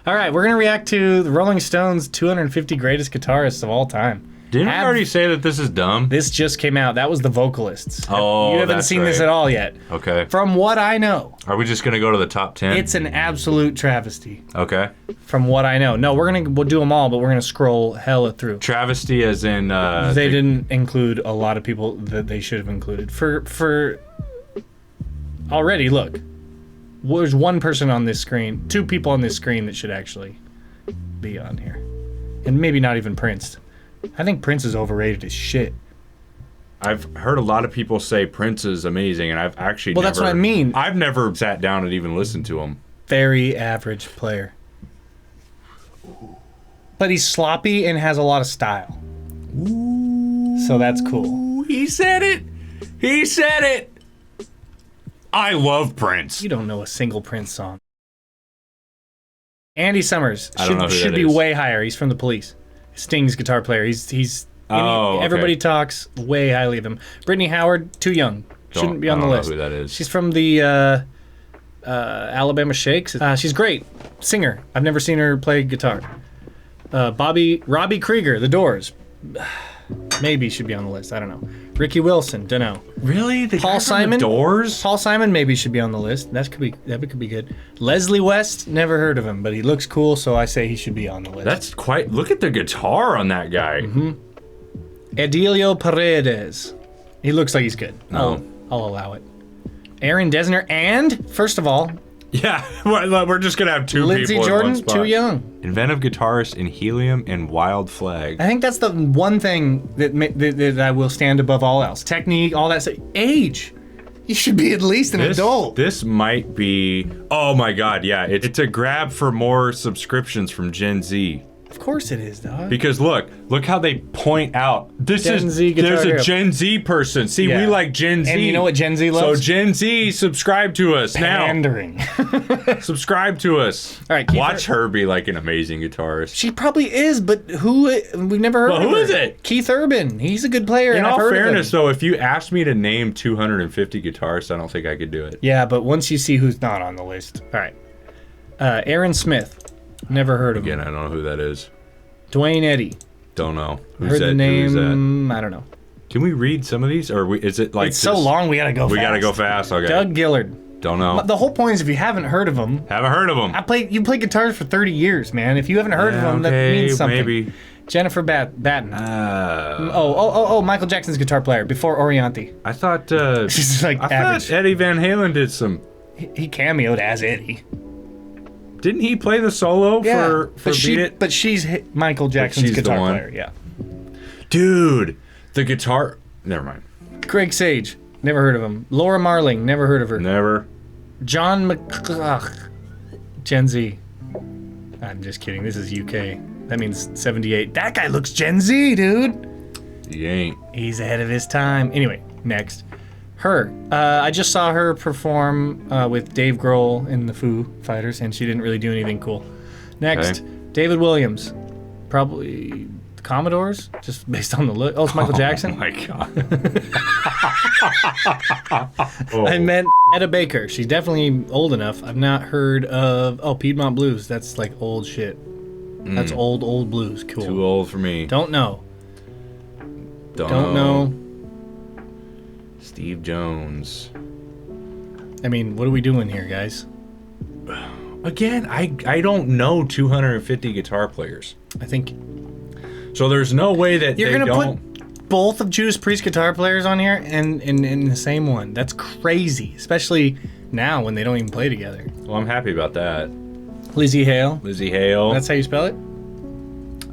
All right, we're going to react to the Rolling Stones' 250 greatest guitarists of all time. Didn't we already say that this is dumb? This just came out. That was the vocalists. Oh, you haven't seen this at all yet. Okay. From what I know, Are we just going to go to the top 10? it's an absolute travesty. Okay. From what I know. No, we'll do them all, but we're going to scroll hella through. Travesty as in... they didn't include a lot of people that they should have included. For already, look. There's one person on this screen, 2 people on this screen that should actually be on here. And maybe not even Prince. I think Prince is overrated as shit. I've heard a lot of people say Prince is amazing, and I've actually Well, that's what I mean. I've never sat down and even listened to him. Very average player. But he's sloppy and has a lot of style. So that's cool. He said it! He said it! I love Prince. You don't know a single Prince song. Andy Summers I don't know who should that be is. way higher. He's from The Police. Sting's guitar player. Oh, okay. Everybody talks way highly of him. Brittany Howard, too young. Shouldn't be on the list. I don't know who that is. She's from the Alabama Shakes. She's great. Singer. I've never seen her play guitar. Robbie Krieger, The Doors. Maybe should be on the list. I don't know. Ricky Wilson, don't know. Really? The Paul guy from Simon? The Doors? Paul Simon maybe should be on the list. That could be good. Leslie West, never heard of him, but he looks cool, so I say he should be on the list. That's quite... Look at the guitar on that guy. Mm-hmm. Edilio Paredes. He looks like he's good. No. I'll allow it. Aaron Dessner and, first of all, Yeah, we're just going to have 2 Lindsey people Jordan, in one spot. too young. Inventive guitarist in Helium and Wild Flag. I think that's the one thing that I will stand above all else. Technique, all that stuff. Age. You should be at least an adult. This might be... Oh my god, yeah. It's a grab for more subscriptions from Gen Z. Of course it is, dog. Because look how they point out. There's Guitar Hero. a Gen Z person. See, Yeah. we like Gen Z. And you know what Gen Z loves? So Gen Z, subscribe to us Pandering. now. Subscribe to us. All right, watch her be like an amazing guitarist. She probably is, but we've never heard of her. Who is it? Keith Urban. He's a good player. In I've all heard fairness, of him. though, if you asked me to name 250 guitarists, I don't think I could do it. Yeah, but once you see who's not on the list. All right. Aaron Smith. Never heard of him. Again, I don't know who that is. Dwayne Eddy. Don't know. Heard the name. I don't know. Can we read some of these, or is it like It's so long. We gotta go. We fast. gotta go fast. Okay. Doug Gillard. Don't know. The whole point is, if you haven't heard of him, Haven't heard of them. you played guitars for 30 years, man. If you haven't heard of him, that means something. Maybe. Jennifer Batten. Michael Jackson's guitar player before Orianti. I thought. She's like I average. thought Eddie Van Halen did some. He cameoed as Eddie. Didn't he play the solo for Beat It? But she's Michael Jackson's she's the guitar one. player. Yeah. Dude, the guitar. Never mind. Craig Sage. Never heard of him. Laura Marling. Never heard of her. Never. John Gen Z. I'm just kidding. This is UK. That means 78. That guy looks Gen Z, dude. He ain't. He's ahead of his time. Anyway, next. Her. I just saw her perform with Dave Grohl in the Foo Fighters, and she didn't really do anything cool. Next, Okay. David Williams. Probably the Commodores, just based on the look. Oh, it's Michael Jackson. Oh my god. I meant Etta Baker. She's definitely old enough. I've not heard of... Piedmont Blues. That's like old shit. That's old blues. Cool. Too old for me. Don't know. Don't know. Steve Jones. I mean, what are we doing here, guys? Again, I don't know 250 guitar players. I think So there's no way that you're they gonna don't. put both of Judas Priest guitar players on here and in the same one. That's crazy, especially now when they don't even play together. Well, I'm happy about that. Lizzie Hale. Lizzie Hale. That's how you spell it?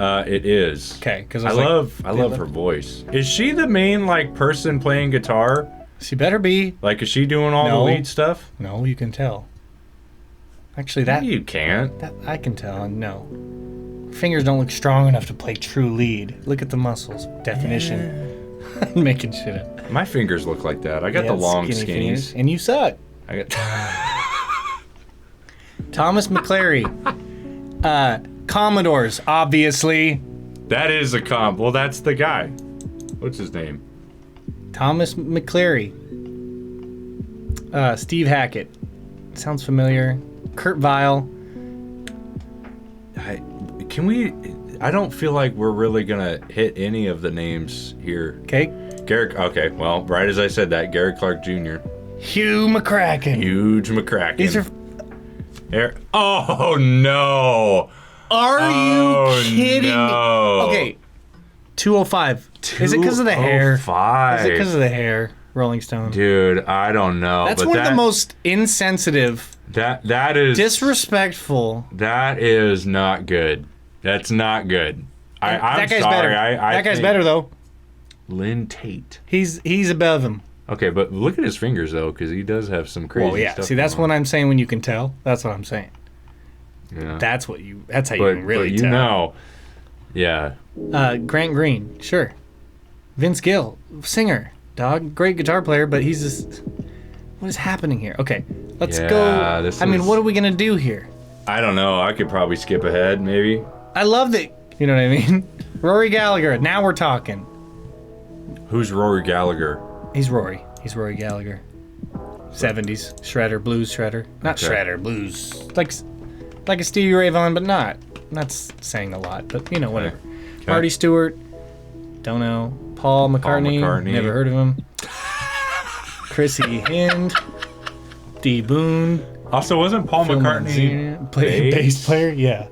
It is. Okay, because I love her voice. Is she the main person playing guitar? She better be. Like, is she doing all No. the lead stuff? No, you can tell. Actually, No, you can't. that I can tell. No, fingers don't look strong enough to play true lead. Look at the muscles. Definition. I'm making shit up. My fingers look like that. I got Yeah, the long skinny skinnies. fingers, and you suck. I got. Thomas McClary. Commodores, obviously. That is a comp. Well, that's the guy. What's his name? Thomas McClary. Steve Hackett. Sounds familiar. Kurt Vile. Can we? I don't feel like we're really gonna hit any of the names here. Okay. Garrett. Okay. Well, right as I said that, Gary Clark Jr. Hugh McCracken. Huge McCracken. These are. Oh no! Are you kidding me? Okay. 205. Is it because of the hair? 205. Is it because of the hair? Rolling Stone. Dude, I don't know. That's one of the most insensitive. That is disrespectful. That is not good. That's not good. I'm that guy's sorry. better. That guy's better though. Lynn Tate. He's above him. Okay, but look at his fingers though, because he does have some crazy stuff. See, that's what I'm saying. When you can tell, that's what I'm saying. Yeah. That's how you can really but tell. Know. Yeah. Grant Green, sure. Vince Gill, singer, dog, great guitar player, but he's just. What is happening here? Okay, let's go. What are we gonna do here? I don't know. I could probably skip ahead, maybe. I love that. You know what I mean? Rory Gallagher. Now we're talking. Who's Rory Gallagher? He's Rory. He's Rory Gallagher. 70s shredder, blues shredder, not shredder, blues. Like a Stevie Ray Vaughan, but not. That's saying a lot, but you know, whatever. Okay. Marty Stewart. Don't know. Paul McCartney. Never heard of him. Chrissy Hind. D. Boone. Also, wasn't Paul McCartney bass player? Yeah.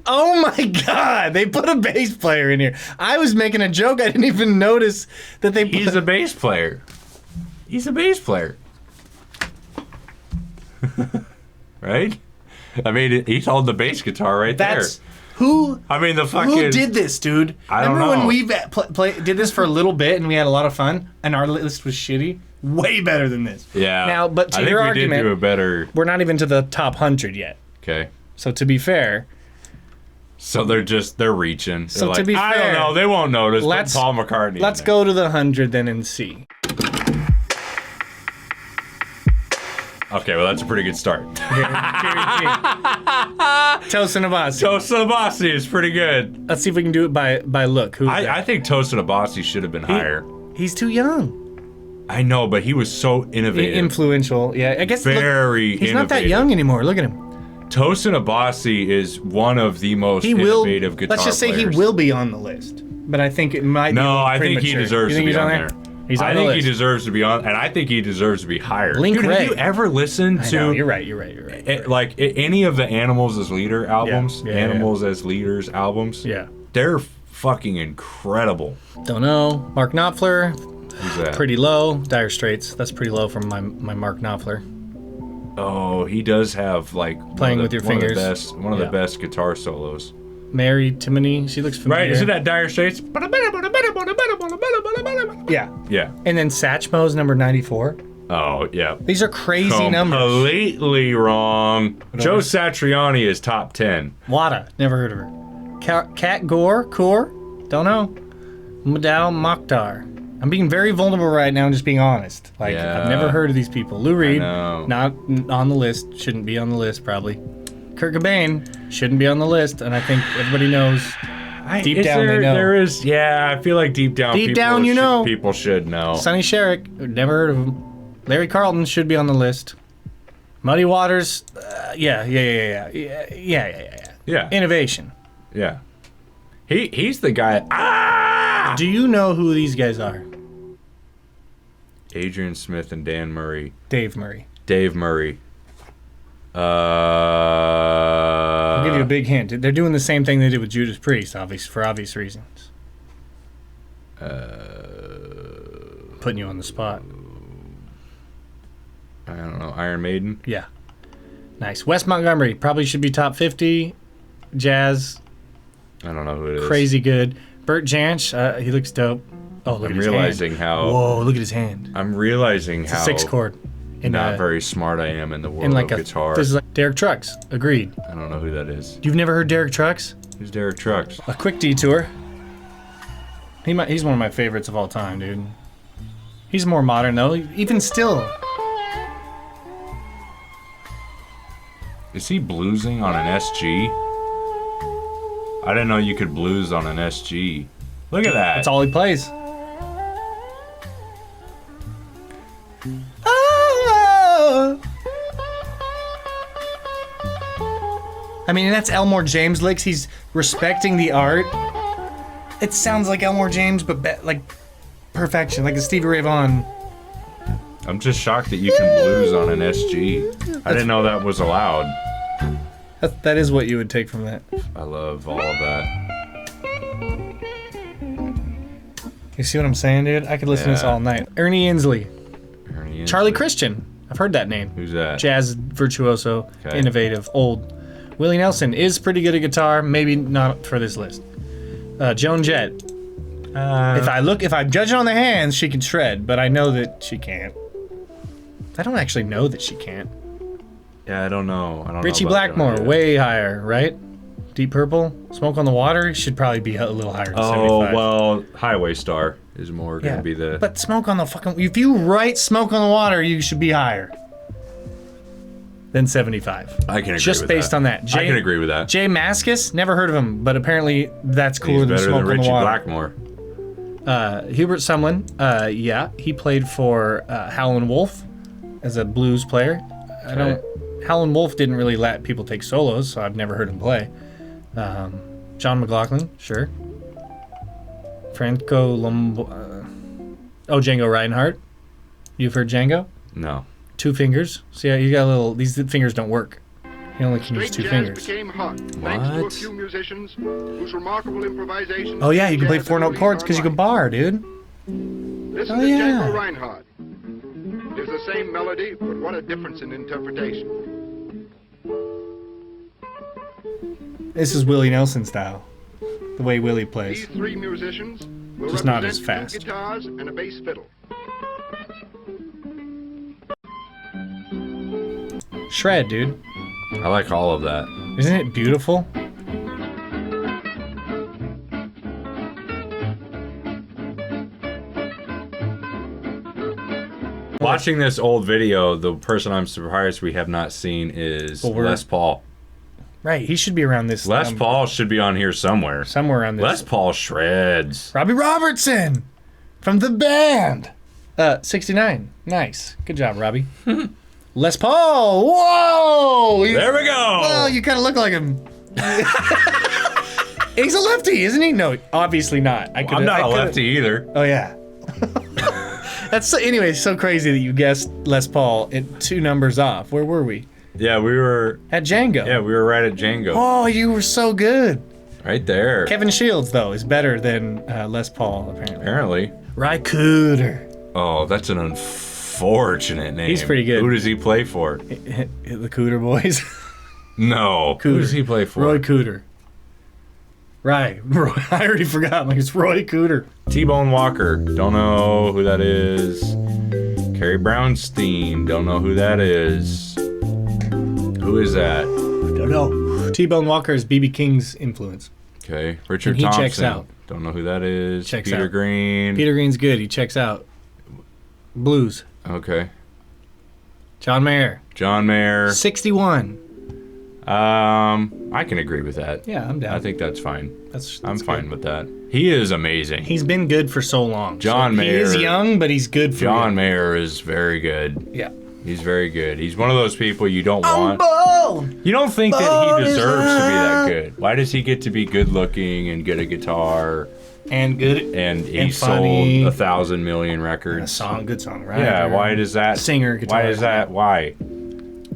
Oh my God! They put a bass player in here. I was making a joke. I didn't even notice that they. He's a bass player. He's a bass player. Right? I mean, he's holding the bass guitar right there. Who? I mean, who did this, dude? I don't know. Remember when we did this for a little bit and we had a lot of fun, and our list was shitty? Way better than this. Yeah. Now, but to your argument, did do a better. We're not even to the top 100 yet. Okay. So to be fair. So they're reaching. So to be fair, I don't know. They won't notice. Let's Paul McCartney. Let's go to the 100 then and see. Okay, well that's a pretty good start. Tosin Abasi. Tosin Abasi is pretty good. Let's see if we can do it by look. I think Tosin Abasi should have been higher. He's too young. I know, but he was so innovative. Influential, yeah. I guess very he's not that young anymore. Look at him. Tosin Abasi is one of the most innovative guitar players. Let's just say he will be on the list. But I think it might be No, I think he deserves to be on there. He's on the list. He deserves to be on, and I think he deserves to be higher. Link Ray. Have you ever listened to... know, you're right. Like, any of the Animals as Leader albums, Animals as Leaders albums, they're fucking incredible. Don't know. Mark Knopfler. Who's that? Pretty low. Dire Straits. That's pretty low from my Mark Knopfler. Oh, he does have, like... Playing with your fingers. One of the best guitar solos. Mary Timony, she looks familiar. Right, isn't that Dire Straits? Yeah. Yeah. And then Satchmo's number 94. Oh, yeah. These are crazy numbers. Completely wrong. Joe Satriani is top 10. Wada, never heard of her. Kat Kaur? Don't know. Madal Mokhtar. I'm being very vulnerable right now and just being honest. I've never heard of these people. Lou Reed, not on the list. Shouldn't be on the list, probably. Kurt Cobain shouldn't be on the list, and I think everybody knows. Deep down, they know. There is, I feel like deep down, people should know. Sonny Sherrick, never heard of him. Larry Carlton should be on the list. Muddy Waters, yeah. Innovation. Yeah. He's the guy. Do you know who these guys are? Adrian Smith and Dan Murray. Dave Murray. I'll give you a big hint. They're doing the same thing they did with Judas Priest, for obvious reasons. Putting you on the spot. I don't know. Iron Maiden? Yeah. Nice. Wes Montgomery probably should be top 50. Jazz. I don't know who it is. Crazy good. Bert Jansch, he looks dope. Oh, look at his hand. Whoa, look at his hand. I'm realizing it's how... It's a 6-chord. Not very smart I am in the world of guitar. This is like Derek Trucks. Agreed. I don't know who that is. You've never heard Derek Trucks? Who's Derek Trucks? A quick detour. He's one of my favorites of all time, dude. He's more modern, though. Even still. Is he bluesing on an SG? I didn't know you could blues on an SG. Look at that. That's all he plays. I mean, that's Elmore James licks. He's respecting the art. It sounds like Elmore James, but like perfection, like a Stevie Ray Vaughan. I'm just shocked that you can blues on an SG. I didn't know that was allowed. That is what you would take from that. I love all of that. You see what I'm saying, dude? I could listen to this all night. Ernie Inslee. Charlie Christian. I've heard that name. Who's that? Jazz virtuoso, innovative, old. Willie Nelson is pretty good at guitar, maybe not for this list. Joan Jett. If I'm judging on the hands, she can shred, but I know that she can't. I don't actually know that she can't. Yeah, I don't know. Richie Blackmore, way higher, right? Deep Purple, Smoke on the Water should probably be a little higher than 75. Oh, well, Highway Star is more going to be the... But Smoke on the fucking... If you write Smoke on the Water, you should be higher than 75. I can agree with that. Just based on that. I can agree with that. Jay Mascis, never heard of him, but apparently that's cooler than Smoke on the Water. Richie Blackmore. Hubert Sumlin, he played for Howlin' Wolf as a blues player. Howlin' Wolf didn't really let people take solos, so I've never heard him play. John McLaughlin, sure. Franco Django Reinhardt. You've heard Django? No. Two fingers. See how you got a little... These fingers don't work. He only can use two fingers. What? Oh yeah, you can play 4-note chords because you can bar, dude. Listen to Django Reinhardt. It's the same melody, but what a difference in interpretation. This is Willie Nelson style. The way Willie plays. These three musicians will just not as fast. two guitars and a bass fiddle. Shred, dude. I like all of that. Isn't it beautiful? Watching this old video, the person I'm surprised we have not seen is Les Paul. Right, he should be around this. Les Paul should be on here somewhere. Somewhere around this. Les Paul shreds. Robbie Robertson from the band. 69. Nice. Good job, Robbie. Les Paul. Whoa! There we go. Well, you kind of look like him. He's a lefty, isn't he? No, obviously not. I'm not a lefty either. Oh, yeah. That's anyway, so crazy that you guessed Les Paul at 2 numbers off. Where were we? Yeah, we were... At Django. Yeah, we were right at Django. Oh, you were so good. Right there. Kevin Shields, though, is better than Les Paul, apparently. Ry Cooder. Oh, that's an unfortunate name. He's pretty good. Who does he play for? The Cooder Boys. No. Cooder. Who does he play for? Roy Cooder. Right. I already forgot. Like, it's Roy Cooder. T-Bone Walker. Don't know who that is. Carrie Brownstein. Don't know who that is. Who is that? Don't know. T-Bone Walker is B.B. King's influence. Okay. Richard and he Thompson. Checks out. Don't know who that is. Checks Peter out. Green. Peter Green's good. He checks out. Blues. Okay. John Mayer. John Mayer. 61. I can agree with that. Yeah, I'm down. I think that's fine. I'm good. fine with that. He is amazing. He's been good for so long. John Mayer. He is young, but he's good for John Mayer is very good. Yeah. He's very good. He's one of those people you don't want. Bold. You don't think that he deserves to be that good. Why does he get to be good looking and good at guitar? And good and he funny. Sold 1,000 million records. Good songwriter. Yeah, why does that? Singer, guitar. Why is that? Why?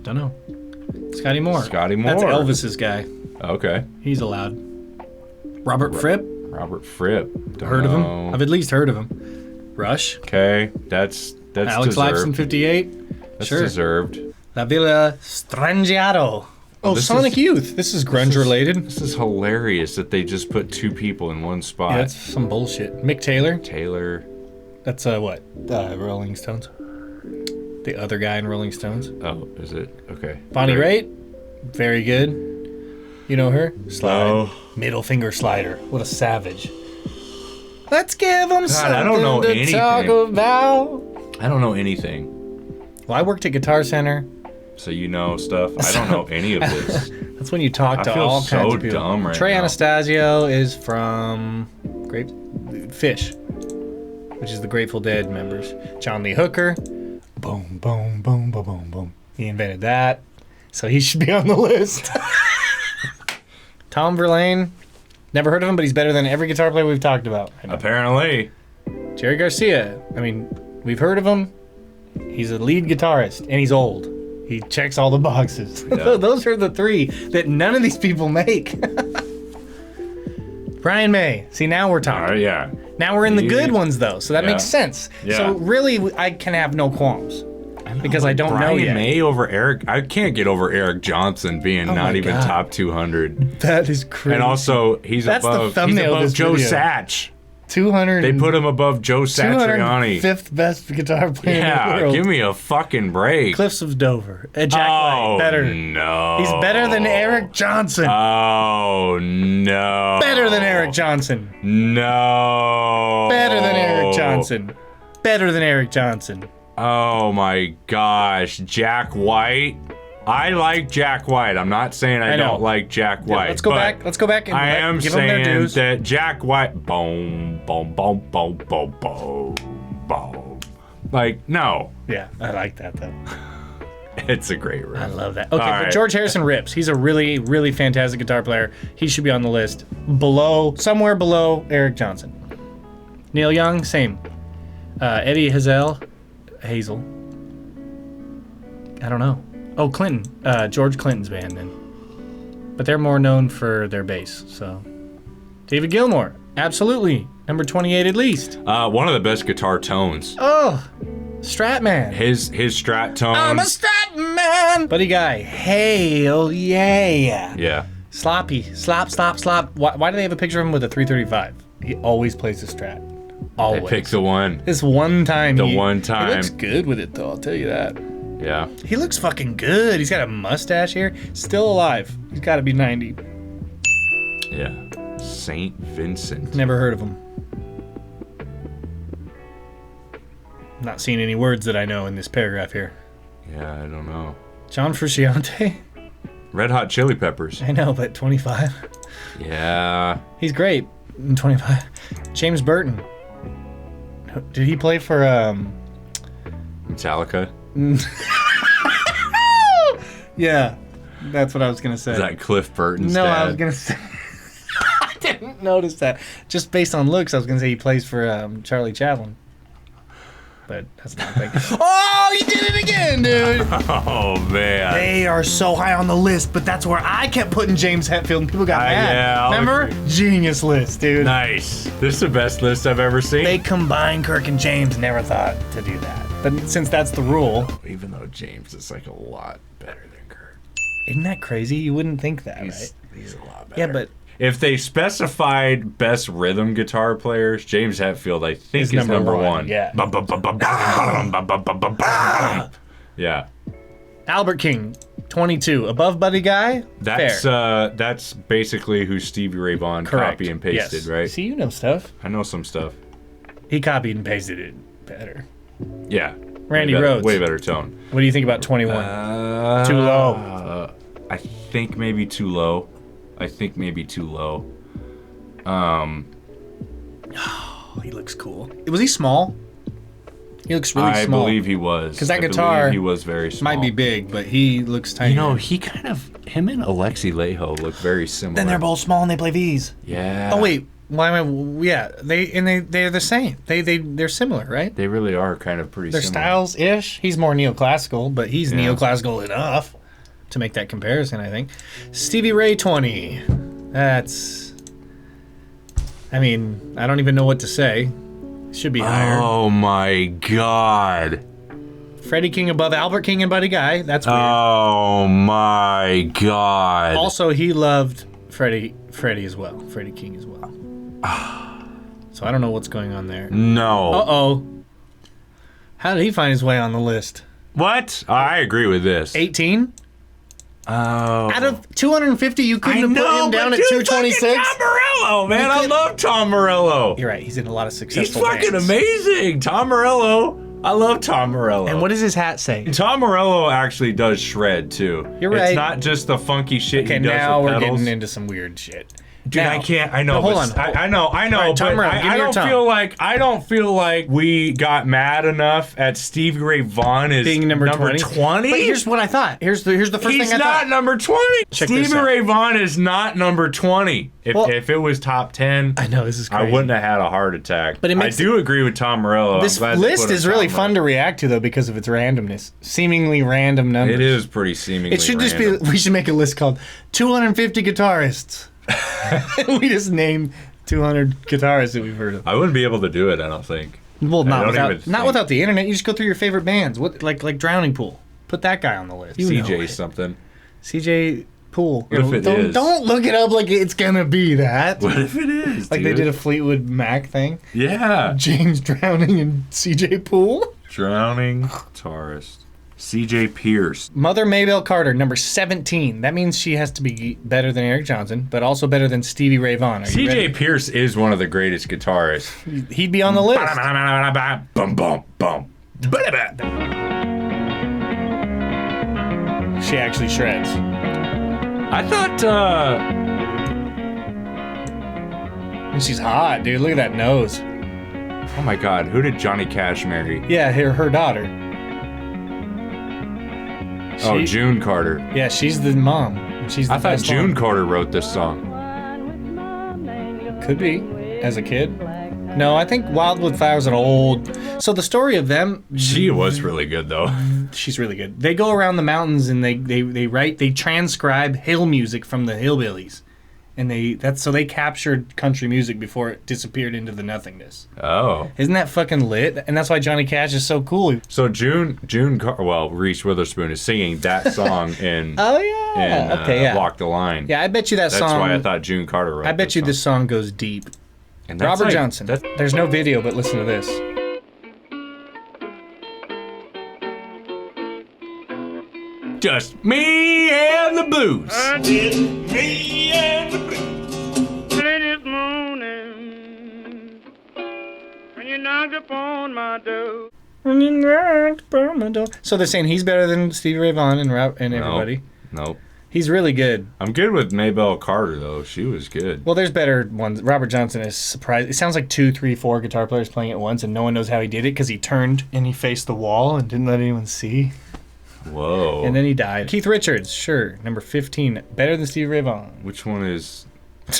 Don't know. Scotty Moore. Scotty Moore. That's Elvis's guy. Okay. He's allowed. Robert Fripp. Robert Fripp. Heard of him? I've at least heard of him. Rush. Okay, that's Alex deserved. Lifeson 58. That's sure. deserved. La Villa Strangiato. Oh, Sonic Youth. This is grunge related. This is hilarious that they just put 2 people in one spot. Yeah, that's some bullshit. Mick Taylor. That's what? Rolling Stones. The other guy in Rolling Stones. Oh, is it? Okay. Bonnie Raitt. Very good. You know her? Slide. No. Middle finger slider. What a savage. Let's give him something I don't know to anything. talk about. I don't know anything. Well, I worked at Guitar Center. So you know stuff. I don't know any of this. That's when you talk to all kinds of people. I feel so dumb right Trey now. Anastasio is from Fish, which is the Grateful Dead members. John Lee Hooker. Boom, boom, boom, boom, boom, boom. He invented that. So he should be on the list. Tom Verlaine. Never heard of him, but he's better than every guitar player we've talked about. Apparently. Jerry Garcia. I mean, we've heard of him. He's a lead guitarist, and he's old. He checks all the boxes. Yeah. Those are the three that none of these people make. Brian May. See, now we're talking. Yeah. Now we're in the good ones, though, so that makes sense. Yeah. So really, I can have no qualms. Because I don't know yet. Brian May over Eric. I can't get over Eric Johnson being not even God. top 200. That is crazy. And also, he's That's the above thumbnail of this Joe video. Satch. 200. They put him above Joe Satriani. 205th best guitar player in the Yeah, world. give me a fucking break. Cliffs of Dover. Jack White. Oh, Better. no. He's better than Eric Johnson. Oh, no. Better than Eric Johnson. No. Better than Eric Johnson. Better than Eric Johnson. Oh, my gosh. Jack White. I like Jack White. I'm not saying I know. don't like Jack White. Let's go back. Let's go back and I am give them their saying dues. that Jack White. Boom, boom, boom, boom, boom, boom, boom. Like, no. Yeah, I like that though. It's a great riff. I love that. Okay, All but right. George Harrison rips. He's a really, really fantastic guitar player. He should be on the list. Somewhere below Eric Johnson. Neil Young, same. Eddie Hazel. I don't know. Oh, Clinton. George Clinton's band then. But they're more known for their bass, so. David Gilmour. Absolutely. Number 28 at least. One of the best guitar tones. Oh, Stratman. His Strat tone. I'm a Stratman. Buddy Guy. Hell yeah. Yeah. Sloppy. Slop. Why do they have a picture of him with a 335? He always plays the Strat. Always. They picked the one. This one time. The one time. He looks good with it, though, I'll tell you that. Yeah. He looks fucking good. He's got a mustache here. Still alive. He's got to be 90. Yeah. St. Vincent. Never heard of him. Not seeing any words that I know in this paragraph here. Yeah, I don't know. John Frusciante? Red Hot Chili Peppers. I know, but 25. Yeah. He's great. 25. James Burton. Did he play for Metallica. Yeah, that's what I was gonna say. Is that Cliff Burton's No, dad? I was gonna say. I didn't notice that. Just based on looks, I was gonna say he plays for Charlie Chaplin. But that's not a thing. Oh, you did it again, dude! Oh, man. They are so high on the list, but that's where I kept putting James Hetfield, and people got mad. yeah, I'll Remember? agree. Genius list, dude. Nice. This is the best list I've ever seen. They combined Kirk and James. Never thought to do that. But since that's the rule, Even though James is like a lot better than Kurt. isn't that crazy? You wouldn't think that, right? He's a lot better. Yeah, but if they specified best rhythm guitar players, James Hetfield, I think, Is is number number one, one. yeah. Bum, bum, bum, bum, bum, bum, bum, bum, bum, bum. Yeah. Albert King, 22. Above Buddy Guy? Fair. That's basically who Stevie Ray Vaughan Correct. copy and pasted, Yes. right? See, you know stuff. I know some stuff. He copied and pasted it better. Yeah. Randy way better, Rhoads. Way better tone. What do you think about 21? Too low. I think maybe too low. Oh, he looks cool. Was he small? He looks really I small. believe he was. 'Cause that I believe guitar he was very small. Might be big, but he looks tiny. You know, him and Alexi Laiho look very similar. Then they're both small and they play V's. Yeah. Oh wait, why am I? Yeah, they're the same. They're similar, right? They really are kind of pretty Their similar. styles ish. He's more neoclassical, but he's Yeah. neoclassical enough to make that comparison, I think. Stevie Ray 20. That's. I mean, I don't even know what to say. Should be higher. Oh my god. Freddie King above Albert King and Buddy Guy. That's weird. Oh my god. Also, he loved Freddie as well. Freddie King as well. So I don't know what's going on there. No. Uh-oh. How did he find his way on the list? What? I agree with this. 18? Oh. Out of 250, you couldn't have put him down at 226? Tom Morello, man. I love Tom Morello. You're right. He's in a lot of He's successful fucking bands. amazing. Tom Morello. I love Tom Morello. And what does his hat say? Tom Morello actually does shred too. You're right. It's not just the funky shit Okay, he does now with we're pedals. getting into some weird shit. Dude, Now, I can't. I know. no, hold but on. I know. right, Tom but Morello, give me I your don't Tom. feel like. I don't feel like we got mad enough at Stevie Ray Vaughan as Being number 20. 20. But here's what I thought. Here's the first He's thing I not thought. number 20. Check this Stevie out. Ray Vaughan is not number 20. If it was top 10, I know, this is I crazy. wouldn't have had a heart attack. But it makes I do agree with Tom Morello. This I'm glad they list put is in really Tom fun to react to, though, because of its randomness. Seemingly random numbers. It is pretty seemingly It should just random. be, we should make a list called 250 guitarists. We just name 200 guitarists that we've heard of. I wouldn't be able to do it, I don't think. Well, not don't even not think. without the internet. You just go through your favorite bands. What like Drowning Pool. Put that guy on the list. You know CJ it. something. CJ Pool. What if it is? Don't look it up like it's gonna be that. What if it is, Like they did a Fleetwood Mac thing. Yeah. James Drowning and CJ Pool. Drowning guitarist. CJ Pierce. Mother Maybelle Carter, number 17. That means she has to be better than Eric Johnson, but also better than Stevie Ray Vaughan. Are you ready? CJ Pierce is one of the greatest guitarists. He'd be on the list. Bum, bum, bum. She actually shreds. I thought, And she's hot, dude. Look at that nose. oh my God, who did Johnny Cash marry? Yeah, her daughter. Oh, She- June Carter. Yeah, she's the mom. She's the I thought best June one. Carter wrote this song. Could be, as a kid. No, I think Wildwood Flower's an old. So the story of them, She was really good, though. she's really good. They go around the mountains and they transcribe hill music from the hillbillies, and they captured country music before it disappeared into the nothingness. Oh. Isn't that fucking lit? And that's why Johnny Cash is so cool. So Reese Witherspoon is singing that song in, Oh yeah. Okay, yeah. Walk the Line. Yeah, I bet you that That's song. why I thought June Carter wrote I bet you song. this song goes deep. And that's Robert like- Johnson. that's- There's no video, but listen to this. Just me and the blues. Me and the blues. Early this morning, when you knocked upon my door. So they're saying he's better than Stevie Ray Vaughan and everybody. Nope. He's really good. I'm good with Maybelle Carter, though. She was good. Well, there's better ones. Robert Johnson is surprised. It sounds like 2, 3, 4 guitar players playing at once, and no one knows how he did it because he turned and he faced the wall and didn't let anyone see. Whoa. And then he died. Keith Richards, sure, number 15, better than Stevie Ray Vaughan. Which one is...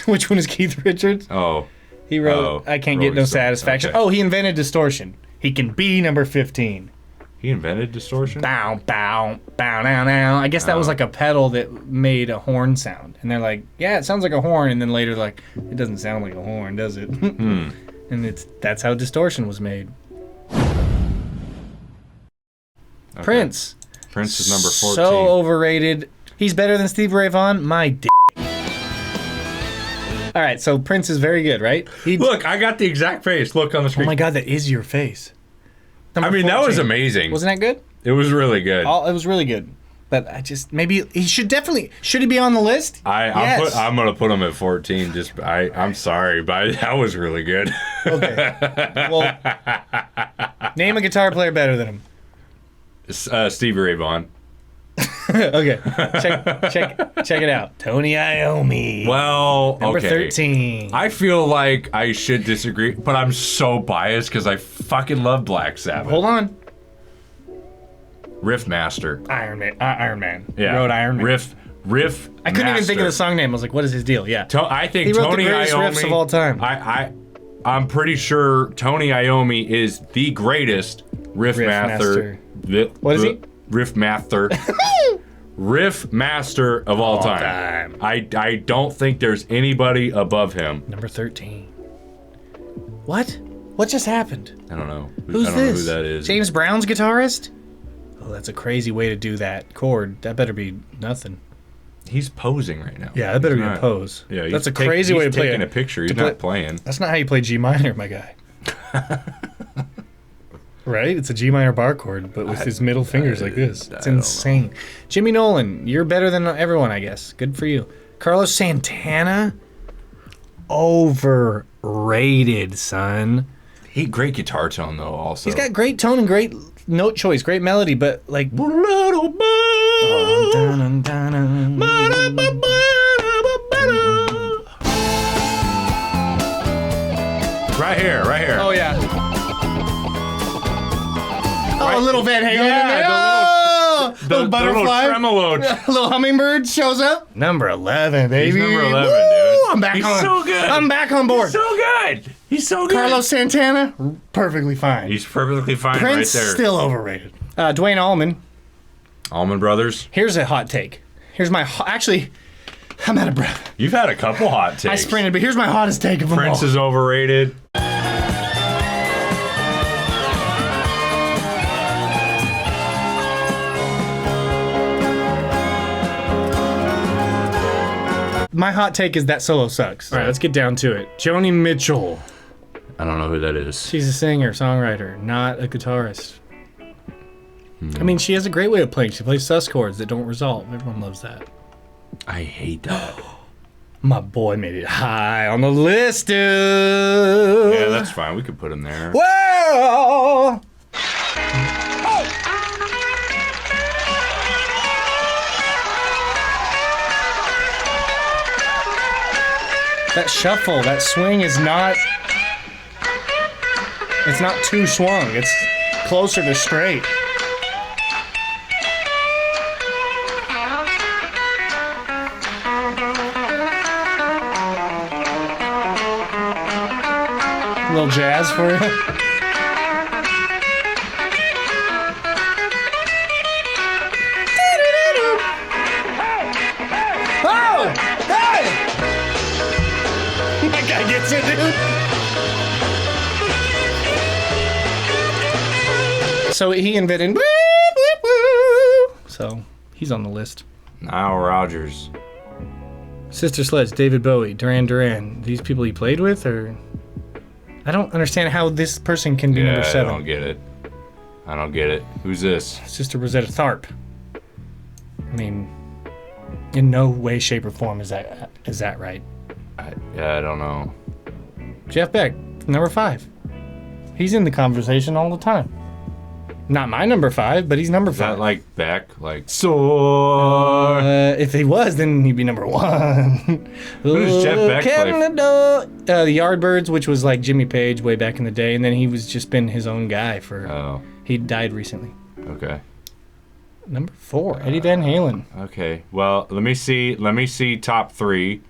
Which one is Keith Richards? Oh. He wrote "I Can't Get Rolling No Stone. Satisfaction." Okay. Oh, he invented distortion. He can be number 15. He invented distortion? Bow, bow, bow, now, now. I guess that was like a pedal that made a horn sound. And they're like, yeah, it sounds like a horn. And then later, like, it doesn't sound like a horn, does it? And that's how distortion was made. Okay. Prince. Prince is number 14. So overrated. He's better than Stevie Ray Vaughan? My d. All right, so Prince is very good, right? Look, I got the exact face. Look on the Oh screen. my God, that is your face. I Number mean, that was 14. amazing. Wasn't that good? It was really good. It was really good. But I just, maybe, should he be on the list? Yes. I'm gonna put him at 14. I'm sorry, but that was really good. Okay. Well, name a guitar player better than him. Stevie Ray Vaughan. Okay. Check it out. Tony Iommi. Well, Number okay. 13. I feel like I should disagree, but I'm so biased because I fucking love Black Sabbath. Hold on. Riff Master. Iron Man. Yeah. He wrote Iron Man. Riff. I couldn't even think of the Master. song name. I was like, what is his deal? Yeah. I think He wrote Tony the greatest Iommi, riffs of all time. I'm pretty sure Tony Iommi is the greatest riff master. What is he? Riff master. Riff master of all All time. time. I don't think there's anybody above him. Number 13. What? What just happened? I don't know. Who's I don't know this? who that is. James Brown's guitarist? Oh, that's a crazy way to do that chord. That better be nothing. He's posing right now. Yeah, that better He's be a not- pose. Yeah, That's a crazy way to play taking it. a picture. He's to play- not playing. That's not how you play G minor, my guy. Right? It's a G minor bar chord, but with his middle fingers like this. It's don't know. insane. Jimmy Nolan, you're better than everyone, I guess. Good for you. Carlos Santana, overrated, son. Great guitar tone though. Also, He's got great tone and great note choice, great melody, but like. Right here. Oh yeah. Oh, a little Van Halen in there. The Little butterfly. Little tremolo. A little hummingbird shows up. Number 11, baby. He's number 11, Woo! dude. I'm back He's on. so good. I'm back on board. So good. He's so good. Carlos Santana, perfectly fine. He's perfectly fine Prince, right there. still overrated. Dwayne Allman. Allman Brothers. Here's a hot take. Here's my actually, I'm out of breath. You've had a couple hot takes. I sprinted, but here's my hottest take of them Prince all. is overrated. My hot take is that solo sucks. All right, let's get down to it. Joni Mitchell. I don't know who that is. She's a singer, songwriter, not a guitarist. I mean, she has a great way of playing. She plays sus chords that don't resolve. Everyone loves that. I hate that. My boy made it high on the list, dude. Yeah, that's fine. We could put him there. Whoa! That shuffle, that swing is not... It's not too swung. It's closer to straight. A little jazz for you. Oh! Hey! That guy gets it, dude. So he invented. So he's on the list. Nile Rodgers. Sister Sledge, David Bowie, Duran Duran. These people he played with, or I don't understand how this person can be number 7. I don't get it. I don't get it. Who's this? Sister Rosetta Tharpe. I mean, in no way, shape, or form is that right? I don't know. Jeff Beck, number 5. He's in the conversation all the time. Not my number 5, but he's number 5. Is that like Beck? Like, soar? If he was, then he'd be number 1. Who does Jeff Beck play? The Yardbirds, which was like Jimmy Page way back in the day, and then he was just been his own guy for. Oh, He died recently. okay. Number 4, Eddie Van Halen. Okay. Well, let me see top 3.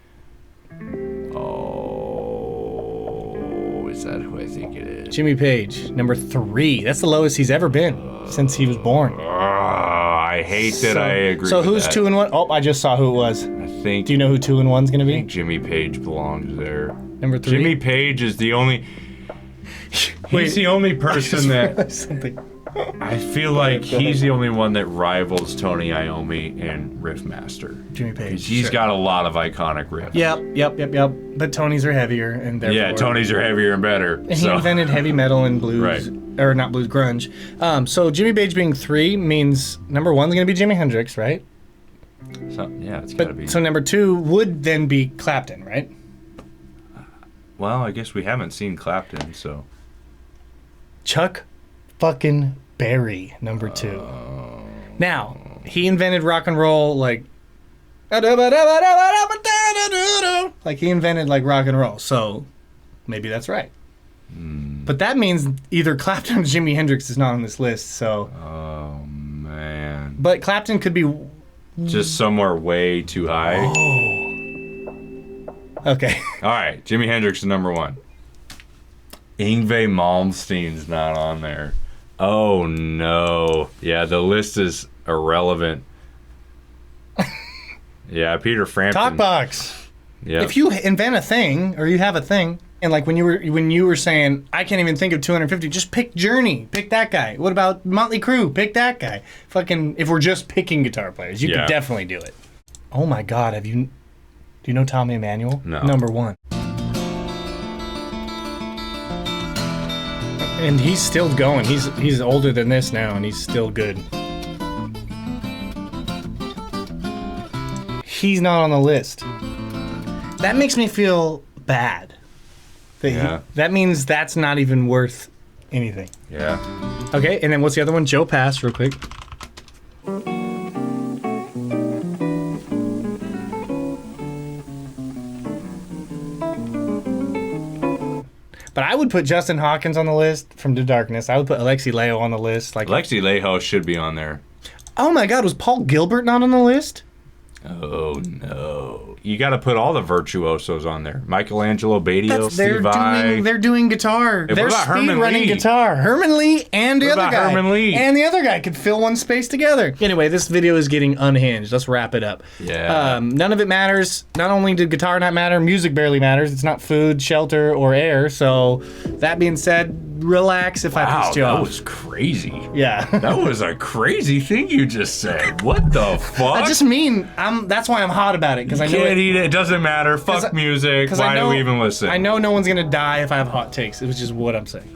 Oh, is that who I think it is? Jimmy Page, number 3. That's the lowest he's ever been since he was born. I hate that I agree. So with who's that. 2 and 1? Oh, I just saw who it was. I think. Do you know who 2 and 1's gonna I be? think Jimmy Page belongs there. Number 3. Jimmy Page is the only. He's the only person that Something. I feel like he's the only one that rivals Tony Iommi in Riffmaster. Jimmy Page. He's sure. got a lot of iconic riffs. Yep. But Tonys are heavier, and therefore. Yeah, Tonys are heavier and better. And he So invented heavy metal and blues, Right. or not blues, grunge. So Jimmy Page being 3 means number 1's gonna be Jimi Hendrix, right? yeah, it's gotta be. So number 2 would then be Clapton, right? Well, I guess we haven't seen Clapton, so. Chuck fucking Berry, number 2. Now, he invented rock and roll like he invented like rock and roll, so maybe that's right. But that means either Clapton or Jimi Hendrix is not on this list, so. Oh, man. But Clapton could be. Just somewhere way too high. Okay. All right, Jimi Hendrix is number 1. Yngwie Malmsteen's not on there. Oh no. Yeah, the list is irrelevant. Yeah, Peter Frampton. Talkbox. Yeah. If you invent a thing, or you have a thing, and like when you were saying, I can't even think of 250, just pick Journey, pick that guy. What about Motley Crue? Pick that guy. Fucking, if we're just picking guitar players, you could definitely do it. Oh my God, do you know Tommy Emmanuel? No. Number 1. And he's still going. He's older than this now, and he's still good. He's not on the list. That makes me feel bad. That means that's not even worth anything. Yeah. Okay, and then what's the other one? Joe Pass, real quick. But I would put Justin Hawkins on the list from The Darkness. I would put Alexi Leo on the list. Like Alexi Leo should be on there. Oh my God, was Paul Gilbert not on the list? Oh no! You got to put all the virtuosos on there. Michelangelo, Badio, They're Steve Vai. they're doing guitar. Hey, what they're about speed Herman running Lee? guitar. Herman Lee and the What other about guy. Herman Lee? And the other guy could fill one space together. Anyway, this video is getting unhinged. Let's wrap it up. Yeah. None of it matters. Not only did guitar not matter, music barely matters. It's not food, shelter, or air. So that being said, relax if I Wow, pissed you that off. was crazy. Yeah. That was a crazy thing you just said. What the fuck? I just mean that's why I'm hot about it because I know Can't eat it. It doesn't matter. Fuck music. Why do we even listen? I know no one's gonna die if I have hot takes. It was just what I'm saying.